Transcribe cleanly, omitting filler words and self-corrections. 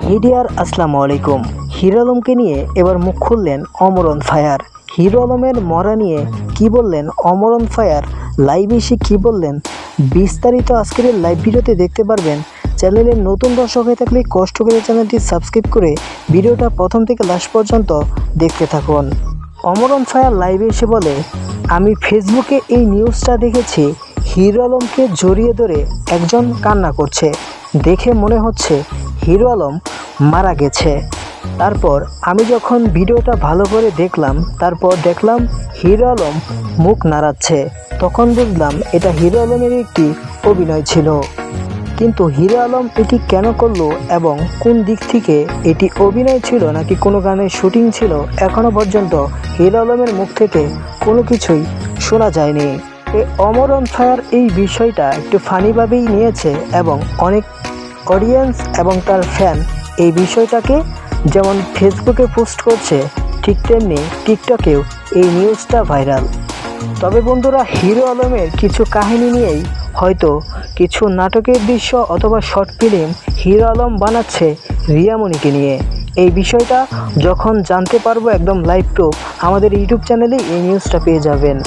হিডিয়ার আসসালামু আলাইকুম। হিরো আলমকে নিয়ে এবার মুখ খুললেন অমর অন ফায়ার। হিরো আলমের মরা নিয়ে কি বললেন অমর অন ফায়ার, লাইভে এসে কী বললেন, বিস্তারিত আজকের লাইভ ভিডিওতে দেখতে পারবেন। চ্যানেলের নতুন দর্শক হয়ে থাকলে কষ্ট করে চ্যানেলটি সাবস্ক্রাইব করে ভিডিওটা প্রথম থেকে লাস্ট পর্যন্ত দেখতে থাকুন। অমর অন ফায়ার লাইভে এসে বলে, আমি ফেসবুকে এই নিউজটা দেখেছি, হিরো আলমকে জড়িয়ে ধরে একজন কান্না করছে, দেখে মনে হচ্ছে হিরো আলম মারা গেছে। তারপর আমি যখন ভিডিওটা ভালো করে দেখলাম, তারপর দেখলাম হিরো আলম মুখ নাড়াচ্ছে, তখন বুঝলাম এটা হিরো আলমের একটি অভিনয় ছিল। কিন্তু হিরো আলম এটি কেন করলো এবং কোন দিক থেকে এটি অভিনয় ছিল নাকি কোনো গানের শুটিং ছিল, এখনও পর্যন্ত হিরো আলমের মুখ থেকে কোনো কিছুই শোনা যায়নি। এই অমর অন ফায়ার এই বিষয়টা একটু ফানিভাবেই নিয়েছে এবং অনেক অডিয়েন্স এবং তার ফ্যান এই বিষয়টাকে যেমন ফেসবুকে পোস্ট করছে, ঠিক তেমনি টিকটকেও এই নিউজটা ভাইরাল। তবে বন্ধুরা, হিরো আলমের কিছু কাহিনী নিয়েই হয়তো কিছু নাটকের দৃশ্য অথবা শর্ট ফিল্ম হিরো আলম বানাচ্ছে রিয়ামণিকে নিয়ে। এই বিষয়টা যখন জানতে পারবো একদম লাইভ প্রুফ, আমাদের ইউটিউব চ্যানেলে এই নিউজটা পেয়ে যাবেন।